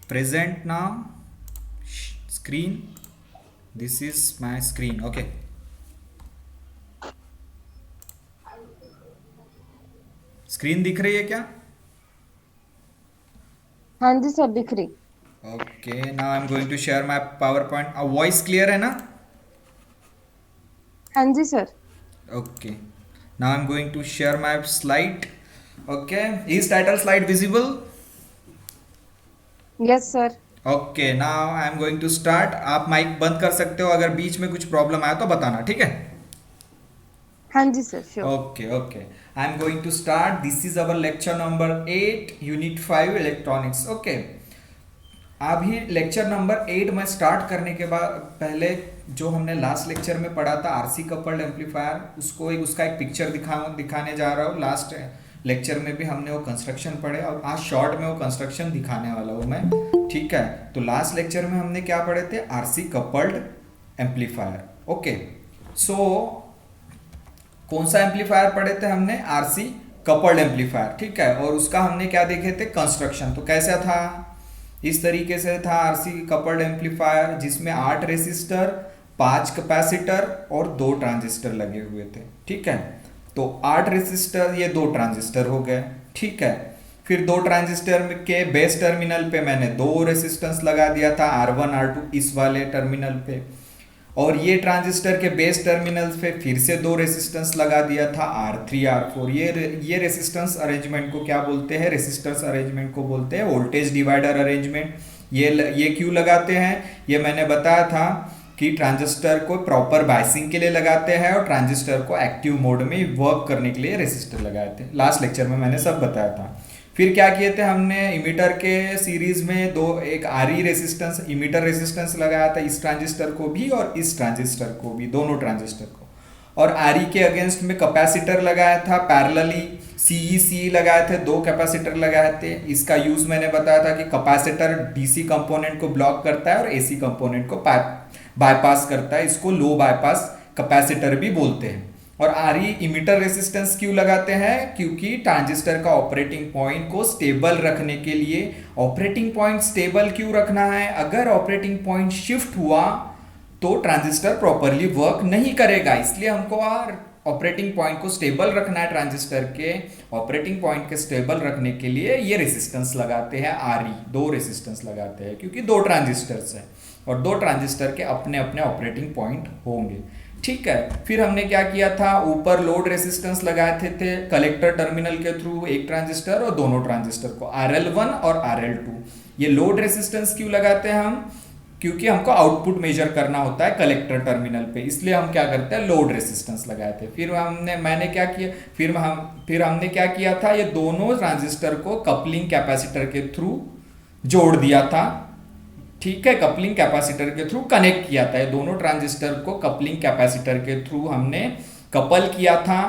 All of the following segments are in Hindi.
present now screen. This is my screen. Okay. Screen दिख रही है क्या? हाँ जी सर, दिख रही। Okay, now I am going to share my PowerPoint. Voice clear है ना? हाँ जी sir. Okay, now I am going to share my slide. Okay, is title slide visible? Yes sir. Okay, now I am going to start. आप माइक बंद कर सकते हो, अगर बीच में कुछ प्रॉब्लम आया तो बताना, ठीक है? हाँ जी sir, sure. Okay, okay. I'm going to start. This is our lecture number 8, Unit 5 Electronics. Okay. अभी लेक्चर नंबर 8 में स्टार्ट करने के बाद पहले जो हमने लास्ट लेक्चर में पढ़ा था आरसी कपल्ड एम्पलीफायर, उसको उसका एक पिक्चर दिखाने जा रहा हूँ। लास्ट लेक्चर में भी हमने वो कंस्ट्रक्शन पढ़े और आज शॉर्ट में वो कंस्ट्रक्शन दिखाने वाला हूँ मैं, ठीक है? तो लास्ट लेक्चर में हमने क्या पढ़े थे? RC coupled amplifier. ओके, सो कौन सा एम्पलीफायर पढ़े थे हमने? आरसी कपल्ड एम्पलीफायर, ठीक है? और उसका हमने क्या देखे थे? कंस्ट्रक्शन। तो कैसा था? इस तरीके से था आरसी कपल्ड एम्पलीफायर, जिसमें 8 रेसिस्टर, 5 कैपेसिटर और 2 ट्रांजिस्टर लगे हुए थे, ठीक है? तो 8 रेसिस्टर, ये 2 ट्रांजिस्टर हो गए, ठीक है? फिर 2 ट्रांजिस्टर के बेस टर्मिनल पे मैंने 2 रेसिस्टेंस लगा दिया था, R1 R2 इस वाले टर्मिनल पे। और ये ट्रांजिस्टर के बेस टर्मिनल्स पे फिर से 2 रेसिस्टेंस लगा दिया था, R3 R4। ये रेसिस्टेंस अरेंजमेंट को क्या बोलते हैं? रेसिस्टेंस अरेंजमेंट को बोलते हैं वोल्टेज डिवाइडर अरेंजमेंट। ये क्यों लगाते हैं? ये मैंने बताया था कि ट्रांजिस्टर को प्रॉपर बाइसिंग के लिए लगाते हैं और ट्रांजिस्टर को एक्टिव मोड में वर्क करने के लिए रेसिस्टर लगाए थे। लास्ट लेक्चर में मैंने सब बताया था। फिर क्या किए थे हमने? इमीटर के सीरीज में एक आरई रेसिस्टेंस, इमीटर रेसिस्टेंस लगाया था, इस ट्रांजिस्टर को भी और इस ट्रांजिस्टर को भी, दोनों ट्रांजिस्टर को। और आरई के अगेंस्ट में कैपेसिटर लगाया था पैरेलली, सीई लगाए थे, 2 कैपेसिटर लगाए थे। इसका यूज मैंने बताया था कि कैपेसिटर डीसी कंपोनेंट को ब्लॉक करता है और एसी कंपोनेंट को बाईपास करता है। इसको लो बाईपास कैपेसिटर भी बोलते हैं। और आरई इमिटर रेसिस्टेंस क्यों लगाते हैं? क्योंकि ट्रांजिस्टर का ऑपरेटिंग पॉइंट को स्टेबल रखने के लिए। ऑपरेटिंग पॉइंट स्टेबल क्यों रखना है? अगर ऑपरेटिंग पॉइंट शिफ्ट हुआ तो ट्रांजिस्टर प्रॉपरली वर्क नहीं करेगा, इसलिए हमको ऑपरेटिंग पॉइंट को स्टेबल रखना है। ट्रांजिस्टर के ऑपरेटिंग पॉइंट के स्टेबल रखने के लिए ये रेसिस्टेंस लगाते हैं, आरई 2 रेसिस्टेंस लगाते हैं, क्योंकि 2 ट्रांजिस्टर्स हैं और 2 ट्रांजिस्टर के अपने अपने ऑपरेटिंग पॉइंट होंगे, ठीक है? फिर हमने क्या किया था? ऊपर लोड रेसिस्टेंस लगाए थे कलेक्टर टर्मिनल के थ्रू, एक ट्रांजिस्टर और दोनों ट्रांजिस्टर को, RL1 और RL2। ये लोड रेसिस्टेंस क्यों लगाते हैं हम? क्योंकि हमको आउटपुट मेजर करना होता है कलेक्टर टर्मिनल पे, इसलिए हम क्या करते हैं? लोड रेसिस्टेंस लगाए थे। मैंने क्या किया? फिर हमने क्या किया था? ये दोनों ट्रांजिस्टर को कपलिंग कैपेसिटर के थ्रू जोड़ दिया था, ठीक है? कपलिंग कैपेसिटर के थ्रू कनेक्ट किया था। ये दोनों ट्रांजिस्टर को कपलिंग कैपेसिटर के थ्रू हमने कपल किया था,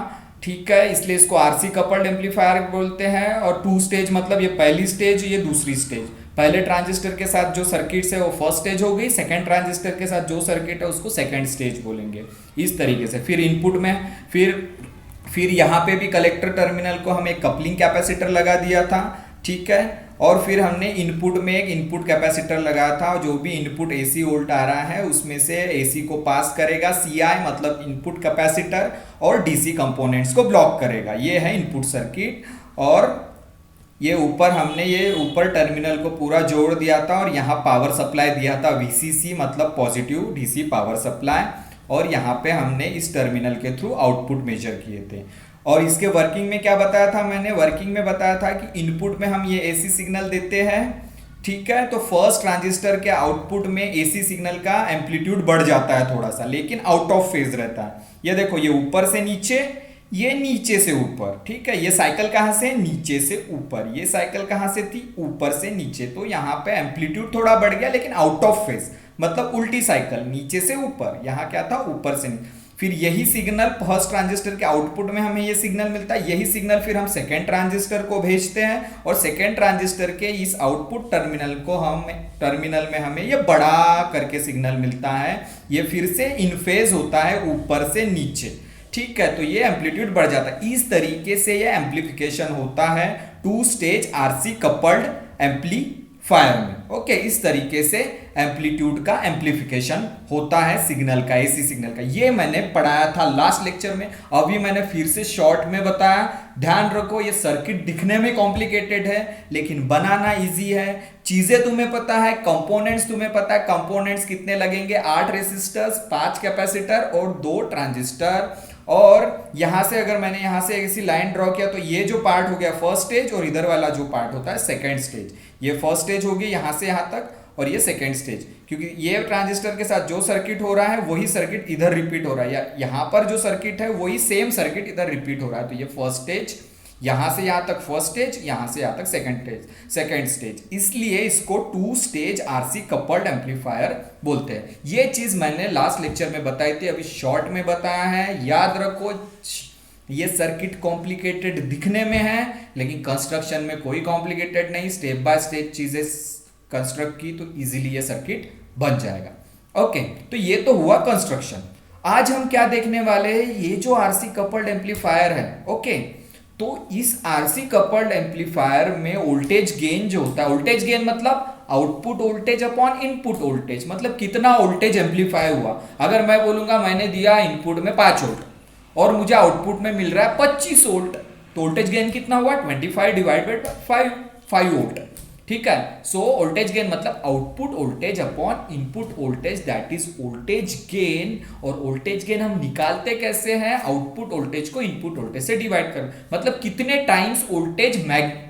ठीक है? इसलिए इसको आरसी कपल्ड एम्पलीफायर बोलते हैं। और 2 स्टेज मतलब ये पहली स्टेज, ये दूसरी स्टेज। पहले ट्रांजिस्टर के साथ जो सर्किट है वो फर्स्ट स्टेज हो गई, सेकंड ट्रांजिस्टर के साथ जो सर्किट है उसको सेकंड स्टेज बोलेंगे, इस तरीके से। फिर इनपुट में फिर यहाँ पे भी कलेक्टर टर्मिनल को हम एक कपलिंग कैपेसिटर लगा दिया था, ठीक है? और फिर हमने इनपुट में एक इनपुट कैपेसिटर लगाया था, जो भी इनपुट एसी वोल्ट आ रहा है उसमें से एसी को पास करेगा, सीआई मतलब इनपुट कैपेसिटर, और डीसी कंपोनेंट्स को ब्लॉक करेगा। ये है इनपुट सर्किट। और ये ऊपर टर्मिनल को पूरा जोड़ दिया था और यहाँ पावर सप्लाई दिया था, वीसीसी मतलब पॉजिटिव डीसी पावर सप्लाई। और यहाँ पे हमने इस टर्मिनल के थ्रू आउटपुट मेजर किए थे। और इसके वर्किंग में क्या बताया था मैंने? वर्किंग में बताया था कि इनपुट में हम ये एसी सिग्नल देते हैं, ठीक है? तो फर्स्ट ट्रांजिस्टर के आउटपुट में एसी सिग्नल का एम्पलीट्यूड बढ़ जाता है थोड़ा सा, लेकिन आउट ऑफ फेज रहता है। ये देखो, ये ऊपर से नीचे, ये नीचे से ऊपर, ठीक है? ये साइकिल कहाँ से? नीचे से ऊपर। ये साइकिल कहाँ से थी? ऊपर से नीचे। तो यहाँ पे एम्पलीट्यूड थोड़ा बढ़ गया, लेकिन आउट ऑफ फेज मतलब उल्टी साइकिल, नीचे से ऊपर। यहाँ क्या था? ऊपर से नीचे। फिर यही सिग्नल फर्स्ट ट्रांजिस्टर के आउटपुट में हमें ये सिग्नल मिलता है, यही सिग्नल फिर हम सेकेंड ट्रांजिस्टर को भेजते हैं और सेकेंड ट्रांजिस्टर के इस आउटपुट टर्मिनल में हमें ये बड़ा करके सिग्नल मिलता है। ये फिर से इन फेज होता है ऊपर से नीचे, ठीक है? तो ये एम्पलीट्यूड बढ़ जाता है। इस तरीके से ये एम्पलीफिकेशन होता है 2 stage RC coupled amplifier fire में। ओके, इस तरीके से एम्पलीट्यूड का एम्पलीफिकेशन होता है सिग्नल का, एसी सिग्नल का। ये मैंने पढ़ाया था लास्ट लेक्चर में, अभी मैंने फिर से शॉर्ट में बताया। ध्यान रखो, ये सर्किट दिखने में कॉम्प्लिकेटेड है लेकिन बनाना इजी है। चीजें तुम्हें पता है, कंपोनेंट्स तुम्हें पता है। कंपोनेंट्स कितने लगेंगे? 8 रेसिस्टर्स, 5 कैपेसिटर और 2 ट्रांजिस्टर। और यहां से अगर मैंने यहां से ऐसी लाइन ड्रॉ किया तो ये जो पार्ट हो गया फर्स्ट स्टेज, और इधर वाला जो पार्ट होता है सेकंड स्टेज। ये फर्स्ट स्टेज होगी यहां से यहां तक, और ये सेकंड स्टेज। क्योंकि ये ट्रांजिस्टर के साथ जो सर्किट हो रहा है वही सर्किट इधर रिपीट हो रहा है, या यहां पर जो सर्किट है वही सेम सर्किट इधर रिपीट हो रहा है। तो ये फर्स्ट स्टेज, यहां से यहां तक फर्स्ट स्टेज, यहां से यहां तक सेकंड स्टेज। इसलिए इसको 2 स्टेज आरसी कपल्ड एम्पलीफायर बोलते हैं। ये चीज मैंने लास्ट लेक्चर में बताई थी, अभी शॉर्ट में बताया है। याद रखो, ये सर्किट कॉम्प्लिकेटेड दिखने में है लेकिन कंस्ट्रक्शन में कोई कॉम्प्लिकेटेड नहीं। स्टेप बाय स्टेप चीजें कंस्ट्रक्ट की तो इजीली ये सर्किट बन जाएगा। ओके, तो ये तो हुआ कंस्ट्रक्शन। आज हम क्या देखने वाले हैं? ये जो आरसी कपल्ड एम्पलीफायर है, ओके, तो इस आरसी कपल्ड एम्पलीफायर में वोल्टेज गेन जो होता है, वोल्टेज गेन मतलब output voltage upon input voltage, मतलब कितना वोल्टेज एम्पलीफाई हुआ। अगर मैं बोलूंगा मैंने दिया इनपुट में 5 वोल्ट और मुझे आउटपुट में मिल रहा है 25 वोल्ट, तो वोल्टेज गेन कितना हुआ? 25 डिवाइडेड बाय 5 वोल्ट। ठीक है, सो वोल्टेज गेन मतलब output voltage upon input voltage, that is voltage gain. और वोल्टेज गेन हम निकालते कैसे हैं? आउटपुट वोल्टेज को इनपुट वोल्टेज से डिवाइड कर, मतलब कितने टाइम्स वोल्टेज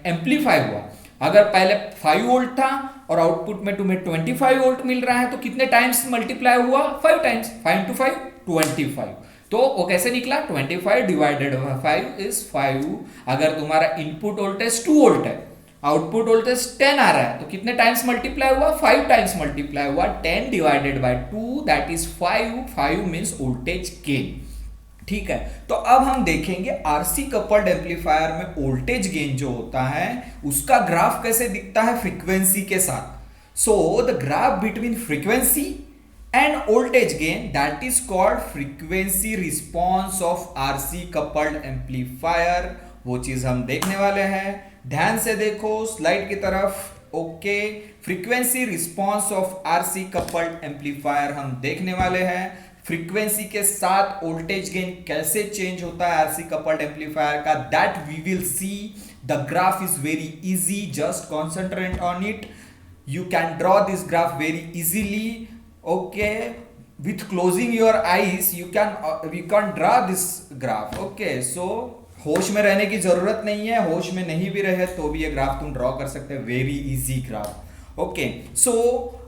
एम्पलीफाई हुआ। अगर पहले 5 वोल्ट था और आउटपुट में तुम्हें 25 वोल्ट मिल रहा है तो कितने टाइम्स मल्टीप्लाई हुआ? 5 टाइम्स। 5 into 5 25। तो वो कैसे निकला? 25 डिवाइडेड बाय 5 इज 5। अगर तुम्हारा इनपुट वोल्टेज 2 वोल्ट है, आउटपुट वोल्टेज 10 आ रहा है, तो कितने टाइम्स मल्टीप्लाई हुआ? 5 टाइम्स मल्टीप्लाई हुआ। 10 divided by 2 that is 5। 5 means voltage gain. ठीक है, तो अब हम देखेंगे आरसी कपल्ड एम्पलीफायर में वोल्टेज गेन जो होता है उसका ग्राफ कैसे दिखता है फ्रीक्वेंसी के साथ। So the graph between frequency end voltage gain, that is called frequency response of RC coupled amplifier, वो चीज हम देखने वाले हैं। ध्यान से देखो स्लाइड की तरफ। Okay, frequency response of RC coupled amplifier हम देखने वाले हैं। फ्रीक्वेंसी के साथ वोल्टेज गेन कैसे चेंज होता है आरसी कपल्ड एम्पलीफायर का, that we will see. The graph is very easy, just concentrate on it. You can draw this graph very easily. Okay, with closing your eyes we can draw this graph. Okay, so होश में रहने की जरूरत नहीं है, होश में नहीं भी रहे तो भी ये ग्राफ तुम ड्रॉ कर सकते हैं, वेरी इजी ग्राफ। ओके, सो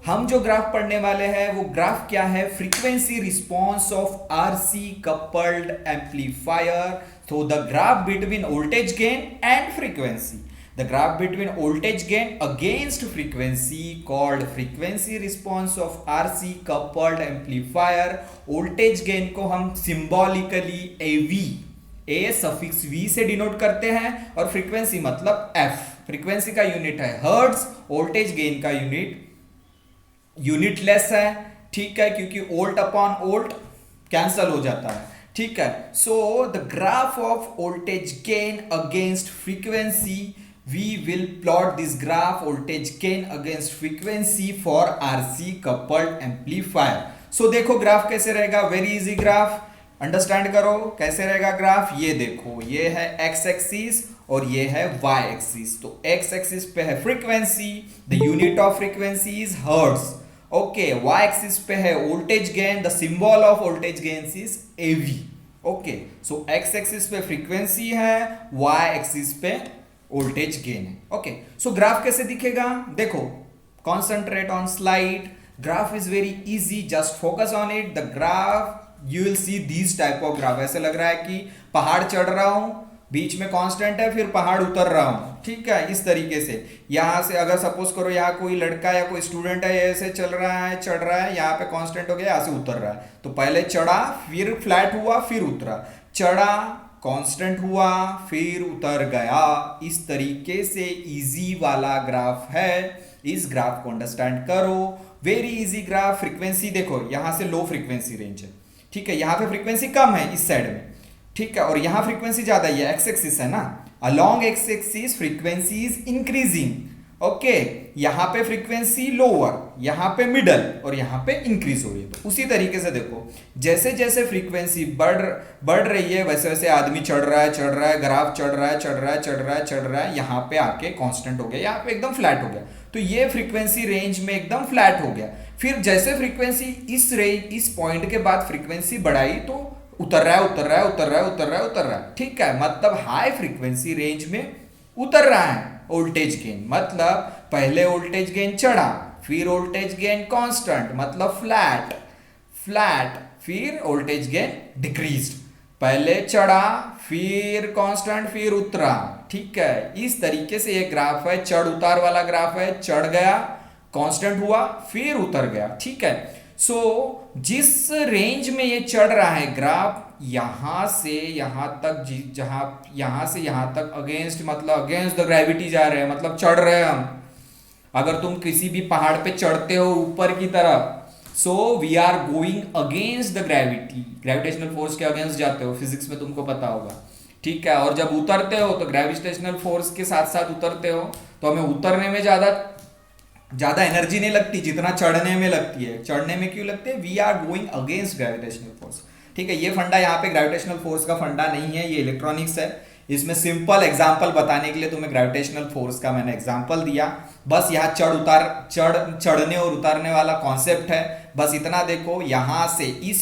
हम जो ग्राफ पढ़ने वाले हैं वो ग्राफ क्या है? Frequency response of RC coupled amplifier. तो the graph between voltage gain and frequency, the graph between voltage gain against frequency called frequency response of RC coupled amplifier। voltage gain को हम symbolically AV, A suffix V से डिनोट करते हैं, और फ्रीक्वेंसी मतलब F, फ्रीक्वेंसी का यूनिट है हर्ट्ज, वोल्टेज गेन का यूनिटलेस है। ठीक है, क्योंकि वोल्ट अपॉन वोल्ट कैंसल हो जाता है। ठीक है, so the graph of voltage gain against frequency, we will plot this graph voltage gain against frequency for RC coupled amplifier। so देखो ग्राफ कैसे रहेगा, वेरी इजी ग्राफ, अंडरस्टैंड करो कैसे रहेगा ग्राफ। ये देखो, ये है x एक्सिस और ये है y एक्सिस। तो x एक्सिस पे है frequency, the unit of frequency is hertz. Okay, y axis पे है voltage gain, the symbol of voltage gain is AV। Okay, so x axis पे फ्रीक्वेंसी है, y एक्सिस पे वोल्टेज गेन है। ओके, सो ग्राफ कैसे दिखेगा? देखो, concentrate on slide. Graph is very easy, just focus on it. The graph you will see this type of graph. ऐसे लग रहा है कि पहाड़ चढ़ रहा हूं, बीच में कांस्टेंट है, फिर पहाड़ उतर रहा हूं। ठीक है, इस तरीके से यहां से अगर सपोज करो यहाँ कोई लड़का या कोई स्टूडेंट है, ऐसे चल रहा है, चढ़ रहा है, यहाँ पे कांस्टेंट हो गया, यहाँ से उतर रहा है। तो पहले चढ़ा, फिर फ्लैट हुआ, फिर उतरा, चढ़ा, कांस्टेंट हुआ, फिर उतर गया। इस तरीके से इजी वाला ग्राफ है। इस ग्राफ को अंडरस्टैंड करो, वेरी इजी ग्राफ। फ्रीक्वेंसी देखो, यहां से लो फ्रीक्वेंसी रेंज है। ठीक है, यहां पे फ्रीक्वेंसी कम है इस साइड में। ठीक है, और यहां फ्रीक्वेंसी ज्यादा है, ये एक्स एक्सिस है ना, along x axis frequency is increasing, okay, यहाँ पे फ्रीक्वेंसी लोअर, यहाँ पे मिडल और यहाँ पे इंक्रीज हो रही है। तो उसी तरीके से देखो, जैसे जैसे फ्रीक्वेंसी बढ़ रही है वैसे वैसे आदमी चढ़ रहा है, ग्राफ चढ़ रहा है, यहाँ पे आके कांस्टेंट हो गया, यहाँ पे एकदम फ्लैट हो गया। तो ये फ्रीक्वेंसी रेंज में एकदम फ्लैट हो गया। फिर जैसे फ्रीक्वेंसी इस पॉइंट के बाद फ्रीक्वेंसी बढ़ाई तो उतर रहा है, ठीक है, मतलब हाई फ्रीक्वेंसी रेंज में उतर रहा है वोल्टेज गेन। मतलब पहले वोल्टेज गेन चढ़ा, फिर वोल्टेज गेन कांस्टेंट मतलब फ्लैट, फिर वोल्टेज गेन डिक्रीज्ड, पहले चढ़ा फिर कांस्टेंट फिर उतरा, ठीक है। इस तरीके से ये ग्राफ है, चढ़ उतार वाला ग्राफ है, चढ़ गया, कांस्टेंट हुआ, फिर उतर गया, ठीक है। सो जिस रेंज में ये चढ़ रहा है ग्राफ, यहां से यहां तक, जहां यहां से यहां तक अगेंस्ट, मतलब अगेंस्ट द ग्रेविटी जा रहे हैं, मतलब चढ़ रहे हैं हम। अगर तुम किसी भी पहाड़ पे चढ़ते हो ऊपर की तरफ, so we are going against the gravity, gravitational force के अगेंस्ट जाते हो, फिजिक्स में तुमको पता होगा, ठीक है। और जब उतरते हो तो ग्रेविटेशनल फोर्स के साथ साथ उतरते हो, तो हमें उतरने में ज्यादा एनर्जी नहीं लगती जितना चढ़ने में लगती है। चढ़ने में क्यों लगती है? We are going against gravitational force, ठीक है। ये फंडा यहाँ पे ग्रेविटेशनल फोर्स का फंडा नहीं है, ये इलेक्ट्रॉनिक्स है। इसमें सिंपल एग्जांपल बताने के लिए तुम्हें ग्रेविटेशनल फोर्स का मैंने एग्जांपल दिया। बस यहाँ चढ़ने और उतारने वाला कॉन्सेप्ट है, बस इतना देखो। यहाँ से इस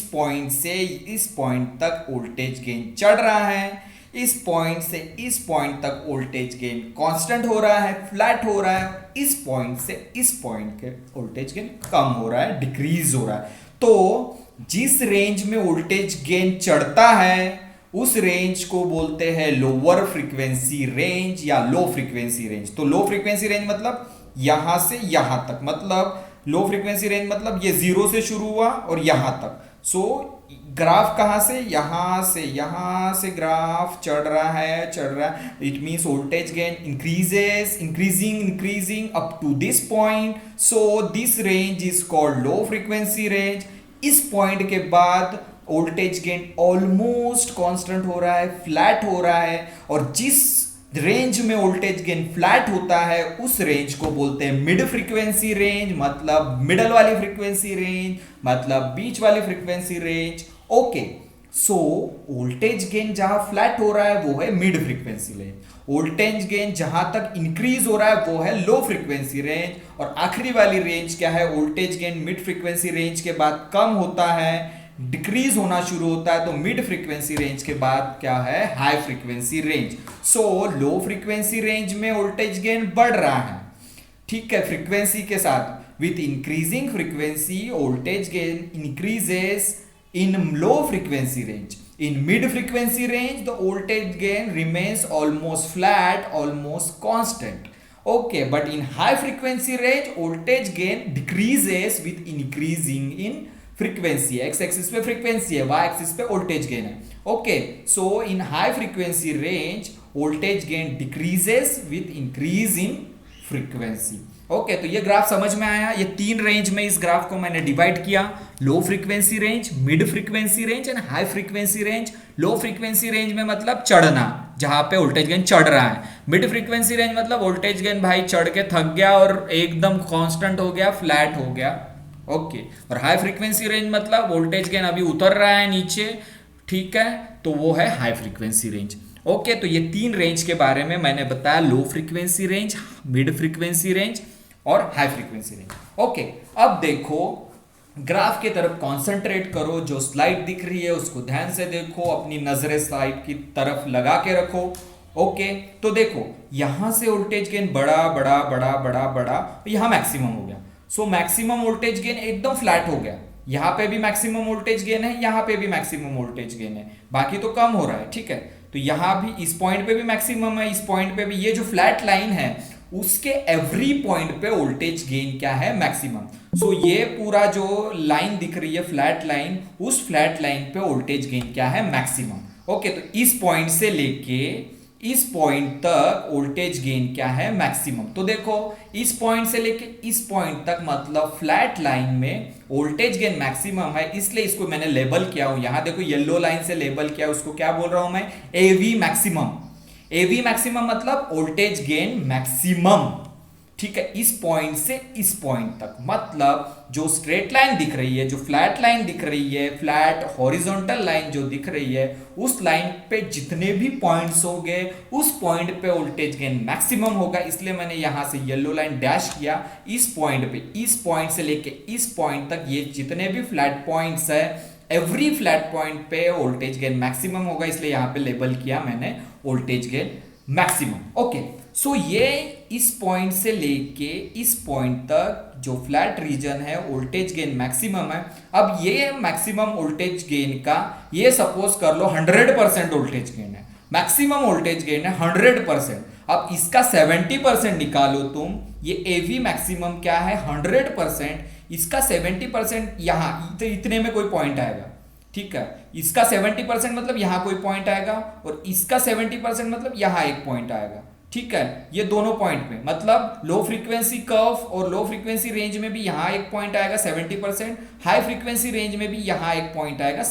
पॉइंट तक वोल्टेज गेन चढ़ रहा है, इस पॉइंट से इस पॉइंट तक वोल्टेज गेन कांस्टेंट हो रहा है, फ्लैट हो रहा है, इस पॉइंट से इस पॉइंट के वोल्टेज गेन कम हो रहा है, डिक्रीज हो रहा है। तो जिस रेंज में वोल्टेज गेन चढ़ता है उस रेंज को बोलते हैं लोअर फ्रीक्वेंसी रेंज या लो फ्रीक्वेंसी रेंज। तो लो फ्रीक्वेंसी रेंज मतलब यहां से यहां तक, मतलब लो फ्रीक्वेंसी रेंज मतलब ये 0 से शुरू हुआ और यहां तक। सो ग्राफ कहां से? यहां से ग्राफ चढ़ रहा है, it means voltage gain increasing up to this point. So this range is called low frequency range. इस पॉइंट के बाद वोल्टेज गेन ऑलमोस्ट कांस्टेंट हो रहा है, फ्लैट हो रहा है, और जिस रेंज में वोल्टेज गेन फ्लैट होता है उस रेंज को बोलते हैं मिड फ्रीक्वेंसी रेंज, मतलब मिडल वाली फ्रीक्वेंसी रेंज, मतलब बीच वाली frequency range. Okay, so voltage gain जहां फ्लैट हो रहा है वो है mid frequency range, voltage gain जहां तक इंक्रीज हो रहा है वो है लो फ्रीक्वेंसी रेंज, और आखिरी वाली रेंज क्या है? Voltage gain mid frequency range के बाद कम होता है, डिक्रीज होना शुरू होता है, तो मिड फ्रीक्वेंसी रेंज के बाद क्या है? High frequency range. So low frequency range में वोल्टेज गेन बढ़ रहा है, ठीक है, फ्रीक्वेंसी के साथ। With increasing frequency voltage gain increases in low frequency range. In mid frequency range the voltage gain remains almost flat, almost constant. Okay, but in high frequency range voltage gain decreases with increasing in frequency. X axis पे frequency है, y axis पे voltage gain है। Okay, so in high frequency range voltage gain decreases with increase in frequency. Okay, तो ये ग्राफ समझ में आया। ये 3 रेंज में इस ग्राफ को मैंने डिवाइड किया, लो frequency range, mid frequency range and high frequency range. Low frequency range में मतलब चढ़ना, जहां पे वोल्टेज गेन चढ़ रहा है। मिड फ्रीक्वेंसी रेंज मतलब वोल्टेज गेन भाई चढ़ के थक गया और एकदम कांस्टेंट हो गया, फ्लैट हो गया। ओके, और हाई फ्रीक्वेंसी रेंज मतलब वोल्टेज गेन अभी उतर रहा है नीचे, ठीक है, तो वो है हाई फ्रीक्वेंसी रेंज। ओके, तो ये 3 रेंज के बारे में मैंने बताया, low frequency range, mid frequency range और हाई फ्रीक्वेंसी रेंज। ओके, अब देखो ग्राफ की तरफ कंसंट्रेट करो, जो स्लाइड दिख रही है उसको ध्यान से देखो, अपनी नजरें स्लाइड की तरफ लगा के रखो। ओके, तो देखो यहां से वोल्टेज गेन बड़ा, यहां मैक्सिमम हो गया। सो मैक्सिमम वोल्टेज गेन एकदम फ्लैट हो गया, यहां पे भी मैक्सिमम वोल्टेज गेन है, यहां पे भी मैक्सिमम वोल्टेज गेन है, बाकी तो कम हो रहा है, ठीक है। तो यहां भी इस पॉइंट पे भी मैक्सिमम है, इस पॉइंट पे भी। ये जो फ्लैट लाइन है उसके एवरी पॉइंट पे वोल्टेज गेन क्या है? मैक्सिमम। सो ये पूरा जो लाइन दिख रही है फ्लैट लाइन, उस फ्लैट लाइन पे वोल्टेज गेन क्या है? मैक्सिमम। ओके, तो इस पॉइंट से लेके इस पॉइंट तक वोल्टेज गेन क्या है? मैक्सिमम। तो देखो इस पॉइंट से लेके इस पॉइंट तक मतलब फ्लैट लाइन में वोल्टेज गेन मैक्सिमम है, इसलिए इसको मैंने लेबल किया हूं। यहां देखो येलो लाइन से लेबल किया, उसको क्या बोल रहा हूं मैं? एवी मैक्सिमम। एवी मैक्सिमम मतलब वोल्टेज गेन मैक्सिमम, ठीक है, इस पॉइंट से इस पॉइंट तक, मतलब जो स्ट्रेट लाइन दिख रही है, जो फ्लैट लाइन दिख रही है, फ्लैट हॉरिजॉन्टल लाइन जो दिख रही है, उस लाइन पे जितने भी पॉइंट्स होंगे उस पॉइंट पे वोल्टेज गेन मैक्सिमम होगा। इसलिए मैंने यहां से येलो लाइन डैश किया। इस पॉइंट पे, इस पॉइंट से लेके इस पॉइंट तक ये जितने भी फ्लैट पॉइंट्स है, एवरी फ्लैट पॉइंट पे वोल्टेज गेन मैक्सिमम होगा, इसलिए यहां पे लेबल किया मैंने voltage gain maximum. Okay, so ये इस पॉइंट से लेके इस पॉइंट तक जो फ्लैट रीजन है वोल्टेज गेन मैक्सिमम है। अब ये मैक्सिमम वोल्टेज गेन का, ये सपोज कर लो 100% वोल्टेज गेन है, मैक्सिमम वोल्टेज गेन है 100%। अब इसका 70% निकालो तुम, ये एवी मैक्सिमम क्या है 100%, इसका 70% यहाँ इतने में कोई पॉइंट आएगा, ठीक है, इसका 70% मतलब यहां कोई पॉइंट आएगा, और इसका 70% मतलब यहां एक पॉइंट आएगा, ठीक है, ये दोनों पॉइंट पे, मतलब लो फ्रीक्वेंसी कर्व और लो फ्रीक्वेंसी रेंज में भी यहां एक पॉइंट आएगा 70%, हाई फ्रीक्वेंसी रेंज में भी यहां एक पॉइंट आएगा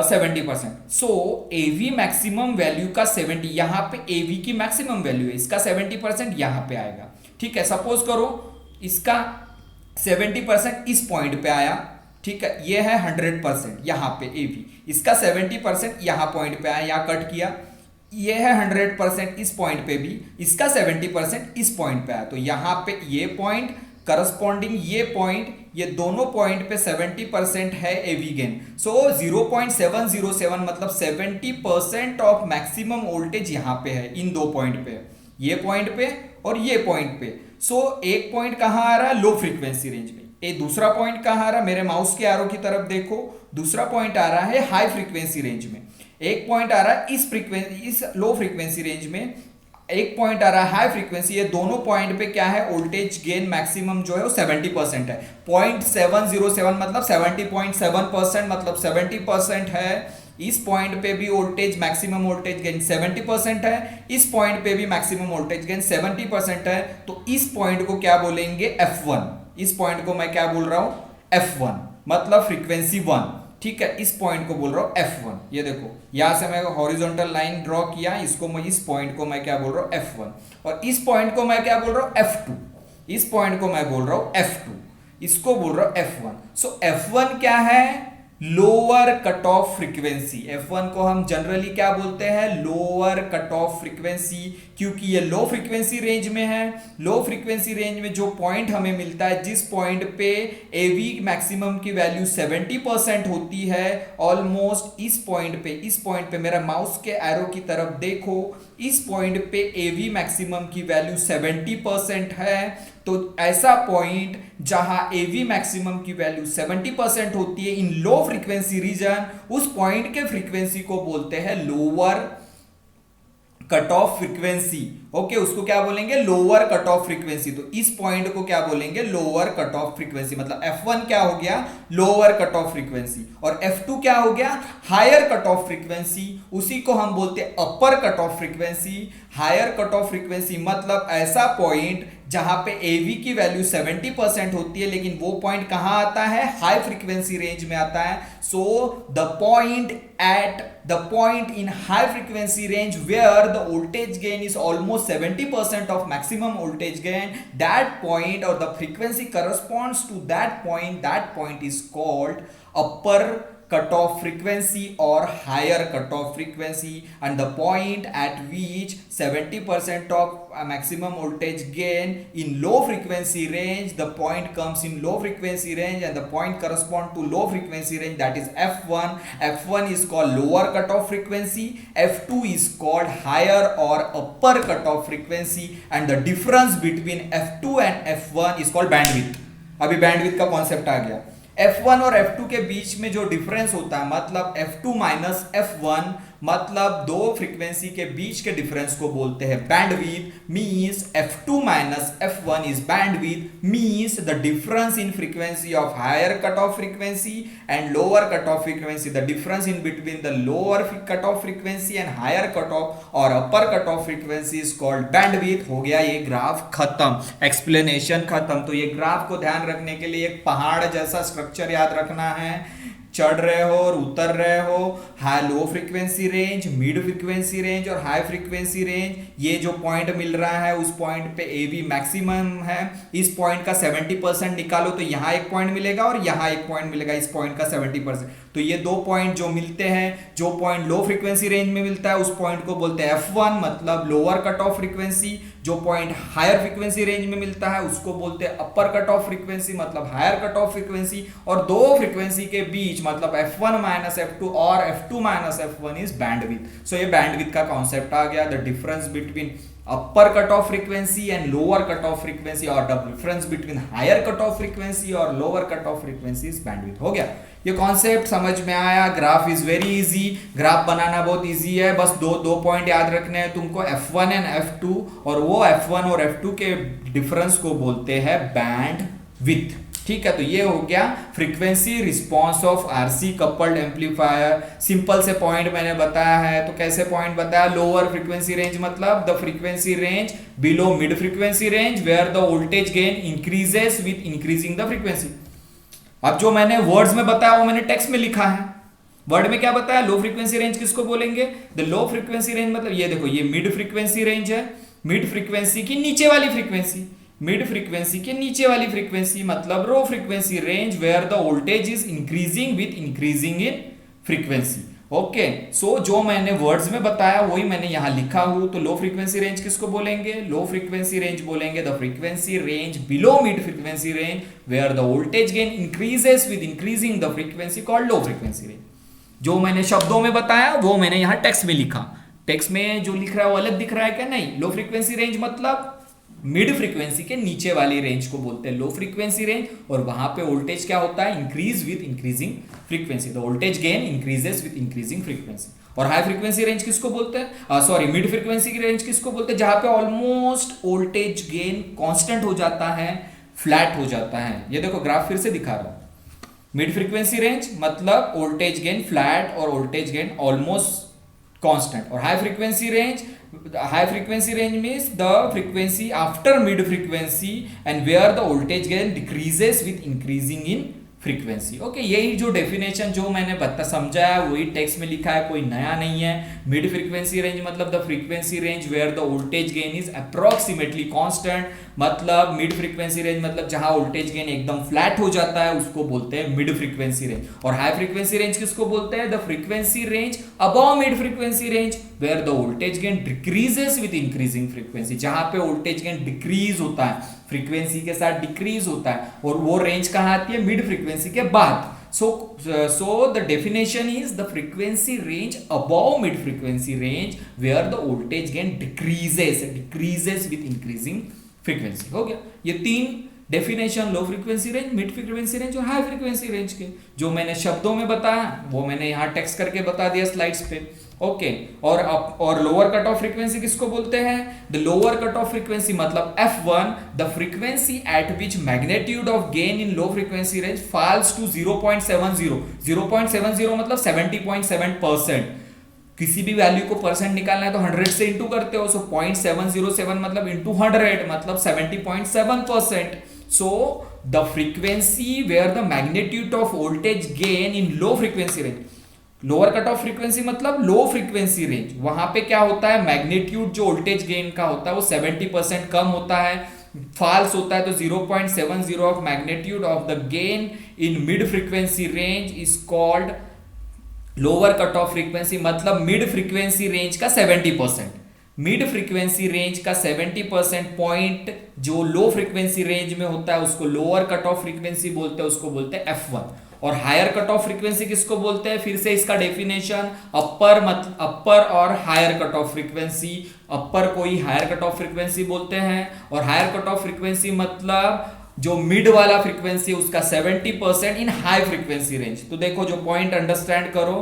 70%। सो एवी मैक्सिमम वैल्यू का 70, यहां पे एवी की मैक्सिमम वैल्यू है, इसका 70% यहां पे आएगा, ठीक है। सपोज करो इसका 70% इस पॉइंट पे आया, ठीक है, ये है 100% यहाँ पे एवी, इसका 70% यहाँ पॉइंट पे आया, यहाँ कट किया, ये है 100% इस पॉइंट पे भी, इसका 70% इस पॉइंट पे आया, तो यहाँ पे ये पॉइंट करस्पॉन्डिंग ये पॉइंट, ये दोनों पॉइंट पे 70% है एवी गेन। सो 0.707 मतलब 70% ऑफ मैक्सिमम वोल्टेज यहाँ पे है, इन दो पॉइंट पे, ये पॉइंट पे और ये पॉइंट पे। सो एक पॉइंट कहाँ आ रहा है, लो फ्रीक्वेंसी रेंज में, ये दूसरा पॉइंट कहाँ आ रहा है, मेरे माउस के एरो की तरफ देखो, दूसरा पॉइंट आ रहा है हाई फ्रीक्वेंसी रेंज में, एक पॉइंट आ रहा है इस लो फ्रीक्वेंसी रेंज में, एक पॉइंट आ रहा है हाई फ्रीक्वेंसी। ये दोनों पॉइंट पे क्या है, वोल्टेज गेन मैक्सिमम जो है वो 70% है। 0.707 मतलब 70.7% मतलब 70% है। इस पॉइंट पे भी वोल्टेज मैक्सिमम वोल्टेज गेन 70% है, इस पॉइंट पे भी मैक्सिमम वोल्टेज गेन 70% है। तो इस पॉइंट को क्या बोलेंगे, F1। इस पॉइंट को मैं क्या बोल रहा हूं, F1 मतलब फ्रीक्वेंसी 1, ठीक है, इस पॉइंट को बोल रहा हूं F1। ये देखो यहां से मैं हॉरिजॉन्टल लाइन ड्रॉ किया, इसको मैं, इस पॉइंट को मैं क्या बोल रहा हूं F1, और इस पॉइंट को मैं क्या बोल रहा हूं F2, इस पॉइंट को मैं बोल रहा हूं F2, इसको बोल रहा हूं F1। सो F1 क्या है, lower cut off frequency. F1 को हम जनरली क्या बोलते हैं, लोअर कट ऑफ फ्रीक्वेंसी, क्योंकि ये लो फ्रीक्वेंसी रेंज में है। लो फ्रीक्वेंसी रेंज में जो पॉइंट हमें मिलता है, जिस पॉइंट पे एवी मैक्सिमम की वैल्यू 70% होती है, ऑलमोस्ट इस पॉइंट पे मेरा माउस के एरो की तरफ देखो, इस पॉइंट पे एवी मैक्सिमम की वैल्यू 70% है। तो ऐसा पॉइंट जहां एवी मैक्सिमम की वैल्यू 70% होती है इन लो फ्रीक्वेंसी रीजन, उस पॉइंट के फ्रीक्वेंसी को बोलते हैं lower cut off frequency. Okay, उसको क्या बोलेंगे, लोअर कट ऑफ फ्रीक्वेंसी। तो इस पॉइंट को क्या बोलेंगे, लोअर कट ऑफ फ्रीक्वेंसी। मतलब F1 क्या हो गया, लोअर कट ऑफ फ्रीक्वेंसी, और F2 क्या हो गया, हायर कट ऑफ फ्रीक्वेंसी। उसी को हम बोलते हैं upper cut off frequency. Higher cut off frequency मतलब ऐसा पॉइंट जहां पे एवी की वैल्यू 70% होती है, लेकिन वो पॉइंट कहां आता है, हाई फ्रीक्वेंसी रेंज में आता है। So the point in high frequency range where the voltage gain is almost 70% of maximum voltage gain, that point or the frequency corresponds to that point is called upper cutoff frequency or higher cutoff frequency, and the point at which 70% of maximum voltage gain in low frequency range, the point comes in low frequency range and the point correspond to low frequency range, that is F1. F1 is called lower cutoff frequency, F2 is called higher or upper cutoff frequency, and the difference between F2 and F1 is called bandwidth. अभी bandwidth का concept आ गया। F1 और F2 के बीच में जो डिफरेंस होता है, मतलब F2 माइनस F1, मतलब दो फ्रीक्वेंसी के बीच के डिफरेंस को बोलते हैं bandwidth. Means F2 minus F1 is bandwidth, means the difference in frequency of higher cut off frequency and lower cut off frequency, the difference in between the lower cut off frequency and higher cut off और upper cut off frequency is called bandwidth. हो गया ये ग्राफ खत्म, एक्सप्लेनेशन खत्म। तो ये ग्राफ को ध्यान रखने के लिए एक पहाड़ जैसा स्ट्रक्चर याद रखना है। चढ़ रहे हो और उतर रहे हो, high low frequency range, mid frequency range और हाई फ्रीक्वेंसी रेंज, ये जो पॉइंट मिल रहा है उस पॉइंट पे ए बी मैक्सिमम है, इस पॉइंट का 70% निकालो तो यहाँ एक पॉइंट मिलेगा और यहाँ एक पॉइंट मिलेगा, इस पॉइंट का 70%। तो ये दो पॉइंट जो मिलते हैं, जो पॉइंट लो फ्रीक्वेंसी रेंज में मिलता है उस पॉइंट को बोलते हैं F1 मतलब लोअर कट ऑफ फ्रीक्वेंसी, जो पॉइंट हायर फ्रीक्वेंसी रेंज में मिलता है उसको बोलते हैं अपर कट ऑफ फ्रीक्वेंसी मतलब हायर कट ऑफ फ्रीक्वेंसी, और दो फ्रीक्वेंसी के बीच मतलब F1 माइनस F2 और F2 minus F1 is bandwidth. सो ये बैंडविड्थ का कॉन्सेप्ट आ गया, the difference between upper cut off frequency and lower cut off frequency और the difference between higher cut off frequency और lower cut off frequency is bandwidth. हो गया, ये कॉन्सेप्ट समझ में आया। Graph is very easy, graph बनाना बहुत इजी है, बस दो पॉइंट याद रखने हैं तुमको, F1 एंड F2, और वो F1 और F2 के डिफरेंस को बोलते हैं बैंडविड्थ। ठीक है, तो ये हो गया frequency response of RC coupled amplifier. Simple से पॉइंट मैंने बताया है, तो कैसे पॉइंट बताया? लोअर फ्रीक्वेंसी रेंज मतलब the frequency range below mid frequency range where the voltage gain increases with increasing the frequency. अब जो मैंने वर्ड्स में बताया वो मैंने टेक्स्ट में लिखा है। वर्ड में क्या बताया? लो फ्रीक्वेंसी रेंज किसको बोलेंगे? द लो फ्रीक्वेंसी रेंज मतलब ये देखो, ये मिड फ्रीक्वेंसी रेंज है, मिड फ्रीक्वेंसी की नीचे वाली फ्रीक्वेंसी, मिड फ्रीक्वेंसी के नीचे वाली फ्रीक्वेंसी मतलब low frequency range where the voltage is increasing with increasing in frequency. Okay, so जो मैंने वर्ड्स में बताया वही मैंने यहां लिखा हूं। तो लो फ्रीक्वेंसी रेंज किसको बोलेंगे? लो फ्रीक्वेंसी रेंज बोलेंगे the frequency range below mid frequency range where the voltage gain increases with increasing the frequency called low frequency range. जो मैंने शब्दों में बताया वो मैंने यहां टेक्स्ट में लिखा। टेक्स्ट में जो लिख रहा है वो अलग दिख रहा है क्या? नहीं। लो फ्रीक्वेंसी रेंज मतलब मिड फ्रीक्वेंसी के नीचे वाली रेंज को बोलते हैं लो फ्रीक्वेंसी रेंज, और वहां पे वोल्टेज क्या होता है? Increase with increasing frequency, the voltage gain increases with increasing frequency. और हाई फ्रीक्वेंसी रेंज किसको बोलते हैं? सॉरी, मिड फ्रीक्वेंसी की रेंज किसको बोलते हैं? जहां पे ऑलमोस्ट वोल्टेज गेन कांस्टेंट हो जाता है, फ्लैट हो जाता है। ये देखो ग्राफ फिर से दिखा रहा हूं। मिड फ्रीक्वेंसी रेंज मतलब वोल्टेज गेन फ्लैट और वोल्टेज गेन ऑलमोस्ट कांस्टेंट। और high frequency range means the frequency after mid frequency and where the voltage gain decreases with increasing in frequency. Okay, यही जो डेफिनेशन जो मैंने समझाया वही टेक्स्ट में लिखा है, कोई नया नहीं है। मिड फ्रीक्वेंसी रेंज मतलब the frequency range where the voltage gain is approximately constant, मतलब मिड फ्रीक्वेंसी रेंज मतलब जहां वोल्टेज गेन एकदम फ्लैट हो जाता है उसको बोलते हैं मिड फ्रीक्वेंसी रेंज। और हाई फ्रीक्वेंसी रेंज किसको बोलते हैं? The frequency range above mid frequency range where the voltage gain decreases with increasing frequency, जहां पे वोल्टेज गेन डिक्रीज होता है, फ्रीक्वेंसी के साथ डिक्रीज होता है, और वो रेंज कहां आती है? मिड फ्रीक्वेंसी के बाद। So the definition is the frequency range above mid frequency range where the voltage gain decreases with increasing frequency। हो गया, ये तीन डेफिनेशन लो frequency range, mid frequency range और हाई फ्रीक्वेंसी रेंज के, जो मैंने शब्दों में बताया वो मैंने यहाँ टेक्स्ट करके बता दिया स्लाइड्स पे। ओके, और लोअर कट ऑफ फ्रीक्वेंसी किसको बोलते हैं? The lower cut off frequency मतलब F1 the frequency at which magnitude of gain in low frequency range falls to 0.70। 0.70 मतलब 70.7%। किसी भी वैल्यू को परसेंट निकालना है तो 100 से इंटू करते हो, सो 0.707 मतलब इंटू 100 मतलब 70.7%। So the frequency where the magnitude of voltage gain in low frequency range, lower cut off frequency मतलब लो फ्रीक्वेंसी रेंज, वहां पे क्या होता है? मैग्नीट्यूड जो वोल्टेज गेन का होता है वो 70% कम होता है, फॉल्स होता है, तो 0.70 of magnitude of the gain in mid frequency range is called lower cut off frequency, मतलब मिड फ्रीक्वेंसी रेंज का 70%। मिड फ्रीक्वेंसी रेंज का 70% पॉइंट जो लो फ्रीक्वेंसी रेंज में होता है उसको लोअर कट ऑफ फ्रीक्वेंसी बोलते हैं, उसको बोलते हैं F1। और हायर कट ऑफ फ्रीक्वेंसी किसको बोलते हैं? फिर से इसका डेफिनेशन, अपर और हायर कट ऑफ फ्रीक्वेंसी। अपर कोई हायर कट ऑफ फ्रीक्वेंसी बोलते हैं, और हायर कट ऑफ फ्रीक्वेंसी मतलब जो मिड वाला फ्रीक्वेंसी उसका 70% इन हाई फ्रीक्वेंसी रेंज। तो देखो जो पॉइंट अंडरस्टैंड करो,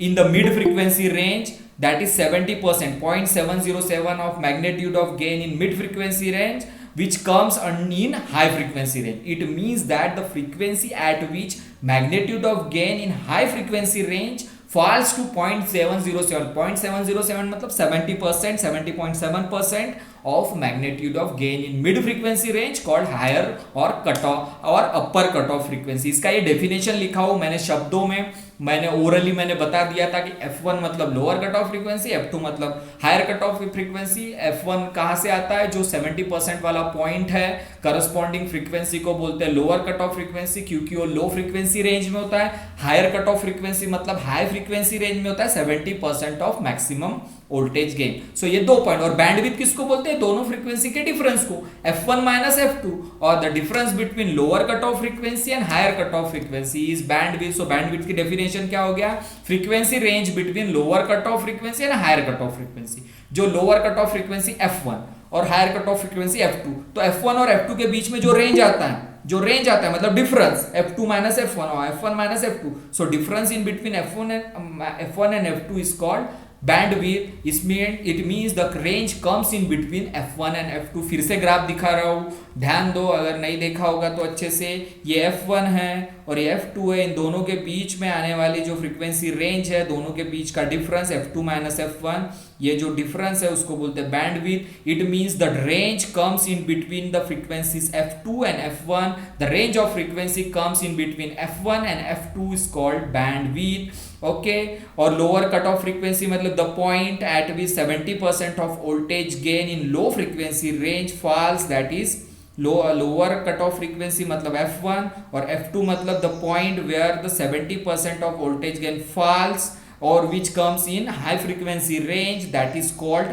in the mid frequency range that is 70%, 0.707 of magnitude of gain in mid frequency range which comes in high frequency range. It means that the frequency at which magnitude of gain in high frequency range falls to 0.707. 0.707 मतलब 70%, 70.7% of magnitude of gain in mid frequency range called higher और कट ऑफ और अपर कट ऑफ फ्रीक्वेंसी। इसका ये डेफिनेशन लिखा हो मैंने शब्दों में, मैंने ओरली मैंने बता दिया था कि F1 मतलब lower cut off frequency, F2 मतलब higher cut off frequency. F1 कहाँ से आता है, जो 70% वाला पॉइंट है करस्पॉन्डिंग फ्रीक्वेंसी को बोलते हैं लोअर कट ऑफ फ्रीक्वेंसी, क्योंकि वो लो फ्रीक्वेंसी रेंज में होता है। हायर कट ऑफ फ्रीक्वेंसी मतलब हाई फ्रीक्वेंसी रेंज में होता है 70% ऑफ मैक्सिमम वोल्टेज गेन। सो ये दो पॉइंट। और बैंडविड्थ किसको बोलते हैं, दोनों फ्रीक्वेंसी के डिफरेंस को, F1 माइनस F2, और the difference between lower cut off frequency and higher cut off frequency is bandwidth. So bandwidth की डेफिनेशन क्या हो गया, frequency range between lower cut off frequency and higher cut off frequency. जो lower cut off frequency F1 और higher cut off frequency F2, तो F1 और F2 के बीच में जो रेंज आता है, मतलब डिफरेंस F2 माइनस F1 और F1 minus F2, so difference in between F1 and F2 is called bandwidth. इसमें it means the range comes in between F1 and F2। फिर से ग्राफ दिखा रहा हूं, ध्यान दो, अगर नहीं देखा होगा तो अच्छे से। ये F1 है और ये F2 है, इन दोनों के बीच में आने वाली जो फ्रीक्वेंसी रेंज है, दोनों के बीच का डिफरेंस F2 माइनस F1, ये जो डिफरेंस है उसको बोलते हैं bandwidth. It means the range comes in between the frequencies F2 and F1। The range of frequency comes in between F1 and F2 is called bandwidth. Okay, और लोअर कट ऑफ फ्रीक्वेंसी मतलब the point at which 70% of voltage gain in low frequency range falls, that is lower cut off frequency मतलब F1, और F2 मतलब the point where the 70% of voltage gain false और which comes in high frequency range, that is called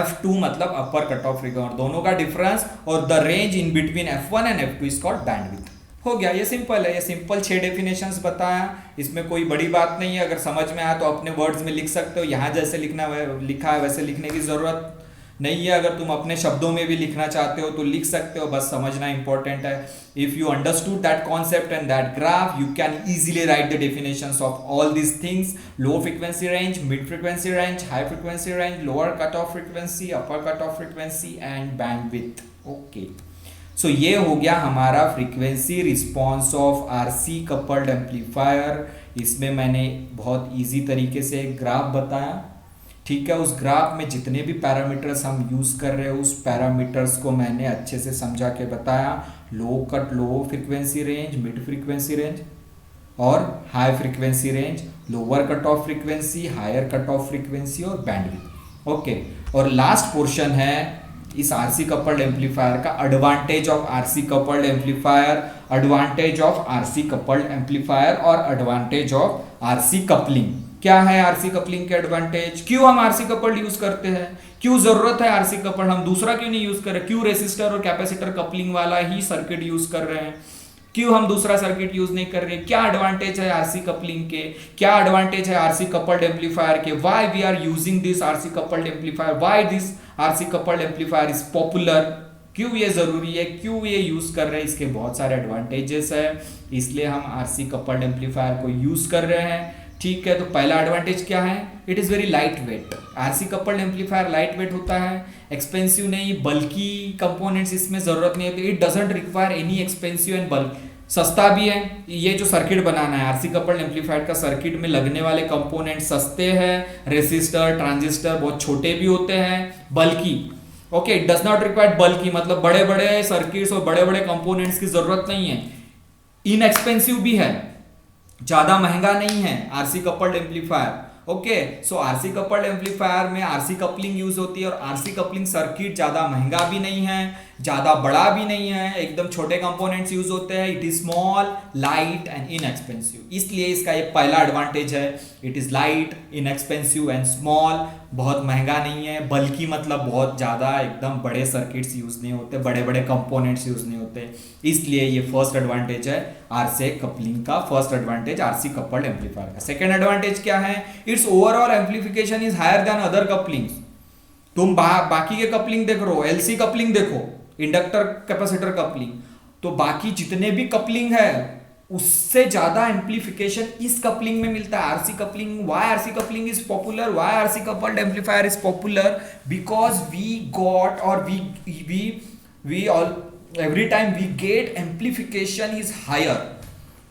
F2 मतलब अपर कट ऑफ फ्रीक्वेंसी। दोनों का डिफरेंस और the range in between F1 and F2 is called bandwidth. हो गया, ये सिंपल है, ये सिंपल 6 डेफिनेशंस बताया, इसमें कोई बड़ी बात नहीं है। अगर समझ में आया तो अपने वर्ड्स में लिख सकते हो, यहाँ जैसे लिखा है वैसे लिखने की जरूरत नहीं है। अगर तुम अपने शब्दों में भी लिखना चाहते हो तो लिख सकते हो, बस समझना इंपॉर्टेंट है। If you understood that concept and that graph, you can easily write the definitions of all these things, low frequency range, mid frequency range, high frequency range, lower cut off frequency, upper cut off frequency and bandwidth. Okay, so ये हो गया हमारा frequency response of RC coupled amplifier. इसमें मैंने बहुत इजी तरीके से एक ग्राफ बताया, ठीक है। उस ग्राफ में जितने भी पैरामीटर्स हम यूज़ कर रहे हैं उस पैरामीटर्स को मैंने अच्छे से समझा के बताया। Low frequency range, mid frequency range और high frequency range, lower cut off frequency, higher cut off frequency और बैंडविड्थ। ओके, और लास्ट पोर्शन है इस आरसी कपल्ड एम्पलीफायर का, advantage of RC coupled amplifier, advantage of RC coupled amplifier और एडवांटेज ऑफ आरसी कपलिंग। क्या है आरसी कपलिंग के एडवांटेज, क्यों हम आरसी कपल्ड यूज करते हैं, क्यों जरूरत है आरसी कपल्ड, हम दूसरा क्यों नहीं यूज कर रहे, क्यों रेसिस्टर और कैपेसिटर कपलिंग वाला ही सर्किट यूज कर रहे हैं, क्यों हम दूसरा सर्किट यूज नहीं कर रहे, क्या एडवांटेज है आरसी कपलिंग के, क्या एडवांटेज है आरसी कपल्ड एम्पलीफायर के, why we are using this RC coupled amplifier, why this RC coupled amplifier is popular, क्यों ये जरूरी है, क्यों ये यूज कर रहे हैं, इसके बहुत सारे एडवांटेजेस है, इसलिए हम आरसी कपल्ड एम्पलीफायर को यूज कर रहे हैं। ठीक है, तो पहला एडवांटेज क्या है, it is very light weight. RC coupled amplifier light weight होता है, एक्सपेंसिव नहीं, बल्कि कंपोनेंट्स इसमें जरूरत नहीं होती, it doesn't require any expensive and bulk, सस्ता भी है। ये जो सर्किट बनाना है आरसी कपल्ड एम्पलीफायर का, सर्किट में लगने वाले कंपोनेंट सस्ते हैं, रेसिस्टर ट्रांजिस्टर बहुत छोटे भी होते हैं, बल्कि okay, it does not require बल्कि मतलब बड़े बड़े सर्किट्स और बड़े बड़े कंपोनेंट्स की जरूरत नहीं है, इनएक्सपेंसिव भी है, ज्यादा महंगा नहीं है आरसी कपल्ड एम्पलीफायर। ओके, सो आरसी कपल्ड एम्पलीफायर में आरसी कपलिंग यूज होती है और आरसी कपलिंग सर्किट ज्यादा महंगा भी नहीं है, ज्यादा बड़ा भी नहीं है, एकदम छोटे कंपोनेंट्स यूज होते हैं, it is small, light and inexpensive, इसलिए इसका ये पहला एडवांटेज है, it is light, inexpensive and small, बहुत महंगा नहीं है, बल्कि मतलब बहुत ज्यादा एकदम बड़े सर्किट्स यूज नहीं होते, बड़े बड़े कंपोनेंट्स यूज नहीं होते, इसलिए ये फर्स्ट एडवांटेज है आरसी कपलिंग का, first advantage RC coupled amplifier का। सेकेंड एडवांटेज क्या है, its overall amplification is higher than other couplings. तुम बाकी के कपलिंग देख रहे हो, एलसी कपलिंग देखो, इंडक्टर कैपेसिटर कपलिंग, तो बाकी जितने भी कपलिंग है उससे ज्यादा एम्पलीफिकेशन इस कपलिंग में मिलता है, RC coupling. Why RC coupling is popular, why RC coupled amplifier is popular, because we got और we all every time we get amplification is higher,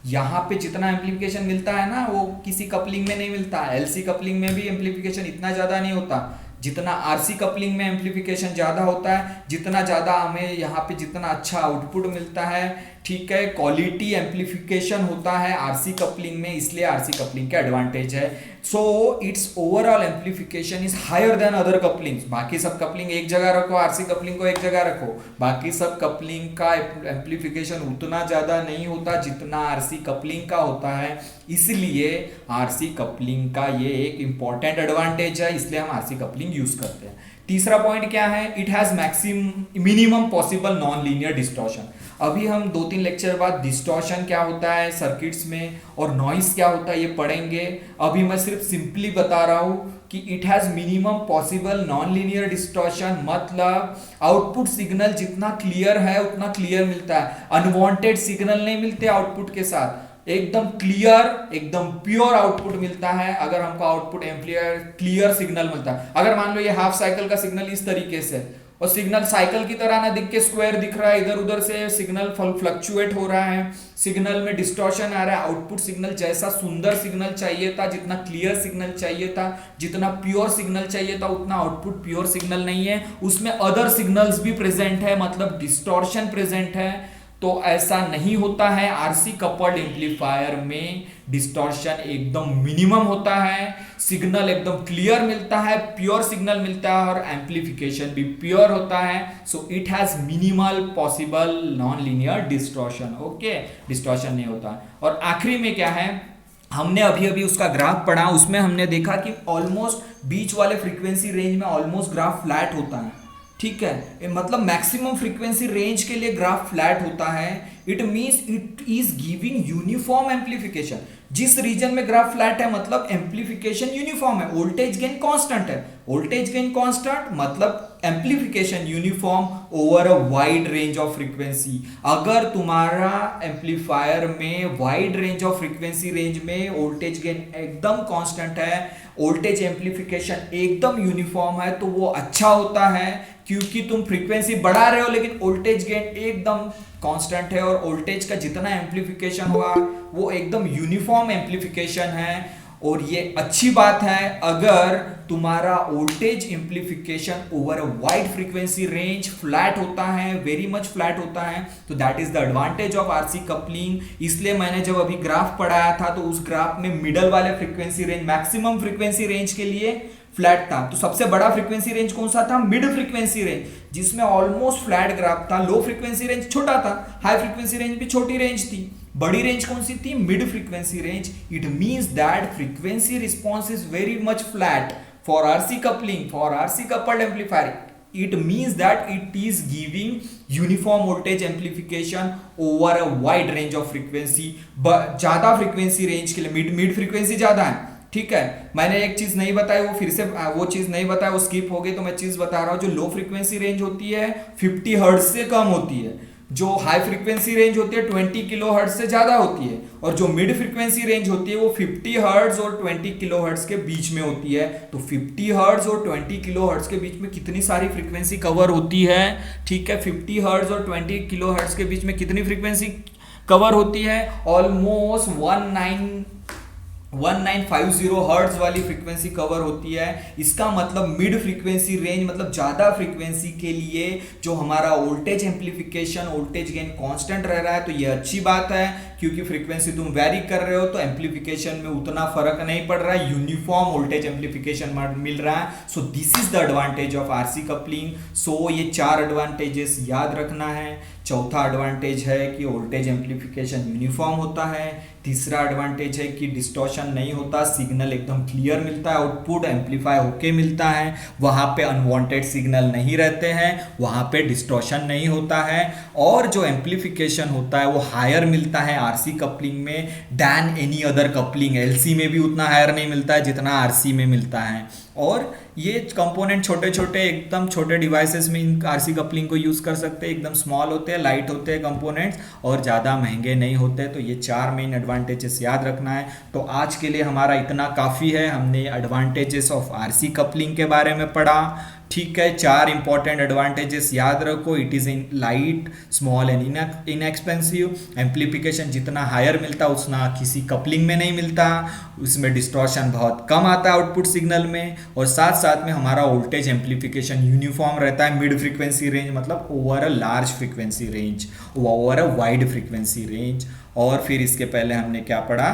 यहाँ पे जितना एम्प्लीफिकेशन मिलता है ना वो किसी कपलिंग में नहीं मिलता है। एलसी कपलिंग में भी एम्प्लीफिकेशन इतना ज़्यादा नहीं होता जितना आरसी कपलिंग में एम्प्लीफिकेशन ज़्यादा होता है। जितना ज़्यादा हमें यहाँ पे जितना अच्छा आउटपुट मिलता है, ठीक है, क्वालिटी एम्प्लीफिकेशन होता है आरसी कपलिंग में, इसलिए आरसी कपलिंग का एडवांटेज है। So its overall amplification is higher than other couplings. बाकी सब कपलिंग एक जगह रखो, आरसी कपलिंग को एक जगह रखो, बाकी सब कपलिंग का एम्प्लीफिकेशन उतना ज़्यादा नहीं होता जितना आरसी कपलिंग का होता है। इसलिए आरसी कपलिंग का ये एक इंपॉर्टेंट एडवांटेज है, इसलिए हम आरसी कपलिंग यूज करते हैं। तीसरा पॉइंट क्या है? It has minimum possible non linear distortion. अभी हम 2-3 लेक्चर बाद डिस्टॉर्शन क्या होता है सर्किट्स में और नॉइस क्या होता है ये पढ़ेंगे। अभी मैं सिर्फ सिंपली बता रहा हूं कि it has minimum possible non linear distortion, मतलब आउटपुट सिग्नल जितना क्लियर है उतना क्लियर मिलता है। अनवांटेड सिग्नल नहीं मिलते आउटपुट के साथ, एकदम क्लियर, एकदम प्योर आउटपुट मिलता है। अगर हमको आउटपुट एम्पलीफायर क्लियर सिग्नल मिलता है, अगर मान लो ये हाफ साइकिल का सिग्नल इस तरीके से और सिग्नल साइकिल की तरह ना दिख के स्क्वायर दिख रहा है, इधर उधर से सिग्नल फ्लक्चुएट हो रहा है, सिग्नल में डिस्टॉर्शन आ रहा है, आउटपुट सिग्नल जैसा सुंदर सिग्नल चाहिए था, जितना क्लियर सिग्नल चाहिए था, जितना प्योर सिग्नल चाहिए था, उतना आउटपुट प्योर सिग्नल नहीं है, उसमें अदर सिग्नल्स भी प्रेजेंट है, मतलब डिस्टॉर्शन प्रेजेंट है। तो ऐसा नहीं होता है। आरसी कपल्ड एम्पलीफायर में डिस्टॉर्शन एकदम मिनिमम होता है, सिग्नल एकदम क्लियर मिलता है, प्योर सिग्नल मिलता है और एम्पलीफिकेशन भी प्योर होता है। So it has minimal possible non linear distortion. Okay, distortion नहीं होता। और आखिरी में क्या है, हमने अभी अभी उसका ग्राफ पढ़ा, उसमें हमने देखा कि ऑलमोस्ट बीच वाले फ्रीक्वेंसी रेंज में ऑलमोस्ट ग्राफ फ्लैट होता है, ठीक है, मतलब मैक्सिमम फ्रीक्वेंसी रेंज के लिए ग्राफ फ्लैट होता है। It means it is giving uniform amplification. जिस रीजन में ग्राफ फ्लैट है मतलब एम्पलीफिकेशन यूनिफॉर्म है, वोल्टेज गेन कांस्टेंट है। वोल्टेज गेन कांस्टेंट मतलब amplification uniform over a wide range of frequency. अगर तुम्हारा एम्पलीफायर में wide range of frequency range में वोल्टेज गेन एकदम कांस्टेंट है, वोल्टेज एम्पलीफिकेशन एकदम यूनिफॉर्म है, तो वो अच्छा होता है, क्योंकि तुम फ्रीक्वेंसी बढ़ा रहे हो लेकिन वोल्टेज गेन एकदम कांस्टेंट है और वोल्टेज का जितना एम्पलीफिकेशन होगा वो एकदम यूनिफॉर्म एम्पलीफिकेशन है। और ये अच्छी बात है अगर तुम्हारा voltage amplification over a wide frequency range flat होता है, वेरी मच फ्लैट होता है, तो that is the advantage of RC coupling. इसलिए मैंने जब अभी ग्राफ पढ़ाया था तो उस ग्राफ में मिडल वाले frequency range, maximum frequency range के लिए फ्लैट था। तो सबसे बड़ा फ्रीक्वेंसी रेंज कौन सा था? मिड फ्रीक्वेंसी रेंज, जिसमें ऑलमोस्ट फ्लैट ग्राफ था। लो फ्रीक्वेंसी रेंज छोटा था, हाई फ्रीक्वेंसी रेंज भी छोटी रेंज थी। बड़ी रेंज कौन सी थी? Mid frequency range. It means that frequency response is very much flat for RC coupling, for RC coupled amplifier. It means that it is giving uniform voltage amplification over a wide range of frequency। ज्यादा फ्रीक्वेंसी रेंज के लिए मिड फ्रीक्वेंसी ज्यादा है, ठीक है। मैंने एक चीज नहीं बताई, वो फिर से वो चीज नहीं बताया, वो स्किप हो गई, तो मैं चीज बता रहा हूं। जो लो फ्रीक्वेंसी रेंज होती है 50 हर्ट्ज से कम होती है, जो हाई फ्रीक्वेंसी रेंज होती है 20 किलो हर्ट्ज से ज्यादा होती है, और जो मिड फ्रीक्वेंसी रेंज होती है वो 50 हर्ट्ज और 20 किलो हर्ट्ज के बीच में होती है। तो 50 हर्ट्ज और 20 किलो हर्ट्ज के बीच में कितनी सारी फ्रीक्वेंसी कवर होती है, ठीक है। 50 हर्ट्ज और 20 किलो हर्ट्ज के बीच में कितनी फ्रीक्वेंसी कवर होती है? ऑलमोस्ट 1950 हर्ट्ज वाली फ्रीक्वेंसी कवर होती है। इसका मतलब मिड फ्रीक्वेंसी रेंज मतलब ज्यादा फ्रीक्वेंसी के लिए जो हमारा voltage amplification, voltage gain constant रह रहा है, तो ये अच्छी बात है, क्योंकि फ्रीक्वेंसी तुम वेरी कर रहे हो तो एम्पलीफिकेशन में उतना फर्क नहीं पड़ रहा है, यूनिफॉर्म वोल्टेज एम्पलीफिकेशन मिल रहा है। So this is the advantage of RC coupling. So ये 4 एडवांटेजेस याद रखना है। चौथा एडवांटेज है कि वोल्टेज एम्पलीफिकेशन यूनिफॉर्म होता है। तीसरा एडवांटेज है कि डिस्टॉर्शन नहीं होता, सिग्नल एकदम क्लियर मिलता है, आउटपुट एम्पलीफाई होके मिलता है, वहाँ पे अनवांटेड सिग्नल नहीं रहते हैं, वहाँ पे डिस्टॉर्शन नहीं होता है। और जो एम्पलीफिकेशन होता है वो हायर मिलता है आरसी कपलिंग में than any other coupling. LC में भी उतना हायर नहीं मिलता है जितना आरसी में मिलता है। और ये कंपोनेंट छोटे छोटे, एकदम छोटे डिवाइसेस में इन आरसी कपलिंग को यूज़ कर सकते हैं, एकदम स्मॉल होते हैं, लाइट होते हैं कंपोनेंट्स, और ज़्यादा महंगे नहीं होते। तो ये 4 मेन एडवांटेजेस याद रखना है। तो आज के लिए हमारा इतना काफ़ी है। हमने एडवांटेजेस ऑफ आरसी कपलिंग के बारे में पढ़ा, ठीक है, चार इंपॉर्टेंट एडवांटेजेस याद रखो। It is in light, small and inexpensive. Amplification जितना हायर मिलता उतना किसी कपलिंग में नहीं मिलता, उसमें डिस्टॉर्शन बहुत कम आता है आउटपुट सिग्नल में, और साथ साथ में हमारा वोल्टेज एम्प्लीफिकेशन यूनिफॉर्म रहता है मिड फ्रीक्वेंसी रेंज, मतलब over a large frequency range, over a wide frequency range. और फिर इसके पहले हमने क्या पढ़ा,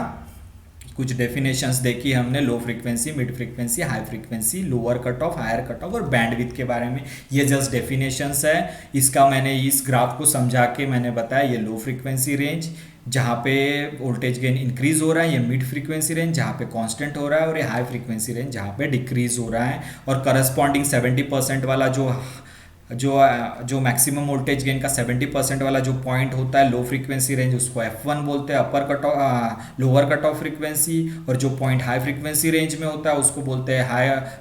कुछ डेफिनेशंस देखी हमने, low frequency, mid frequency, high frequency, lower cut off, higher cut off और बैंडविड्थ के बारे में। ये जस्ट डेफिनेशंस है। इसका मैंने इस ग्राफ को समझा के मैंने बताया, ये लो फ्रीक्वेंसी रेंज जहाँ पे वोल्टेज गेन इंक्रीज हो रहा है, ये मिड फ्रीक्वेंसी रेंज जहाँ पे कांस्टेंट हो रहा है, और ये हाई फ्रीक्वेंसी रेंज जहाँ पे डिक्रीज हो रहा है। और करस्पॉन्डिंग 70% वाला जो जो मैक्सिमम वोल्टेज गेन का 70% वाला जो पॉइंट होता है लो फ्रीक्वेंसी रेंज, उसको F1 बोलते हैं, upper cut of lower cut off frequency. और जो पॉइंट हाई फ्रीक्वेंसी रेंज में होता है उसको बोलते हैं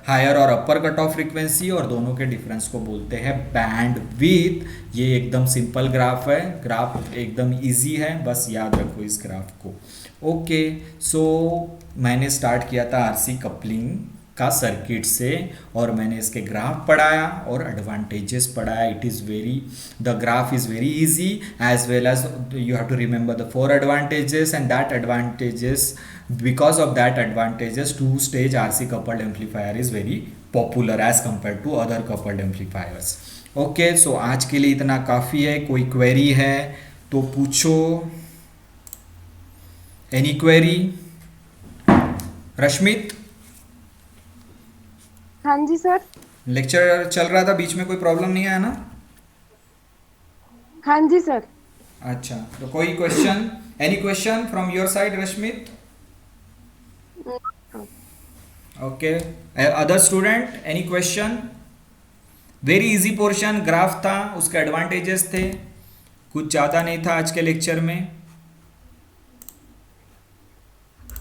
हायर और अपर कट ऑफ फ्रीक्वेंसी, और दोनों के डिफरेंस को बोलते हैं बैंड विड्थ। ये एकदम सिंपल ग्राफ है, ग्राफ एकदम इजी है, बस याद रखो इस ग्राफ को। ओके, सो मैंने स्टार्ट किया था आरसी कपलिंग का सर्किट से, और मैंने इसके ग्राफ पढ़ाया और एडवांटेजेस पढ़ाया। It is very, the graph is very easy, as well as you have to remember the 4 advantages, and that advantages, because of that advantages, two stage RC coupled amplifier is very popular as compared to other coupled amplifiers. Okay, so आज के लिए इतना काफ़ी है। कोई क्वेरी है तो पूछो, एनी क्वेरी? रश्मित, हाँ जी सर। लेक्चर चल रहा था, बीच में कोई प्रॉब्लम नहीं आया ना? हाँ जी सर। अच्छा, तो कोई question, any question from your side Rashmit? Okay, other student, any question? Very easy portion graph था, उसके एडवांटेजेस थे, कुछ ज़्यादा नहीं था आज के लेक्चर में।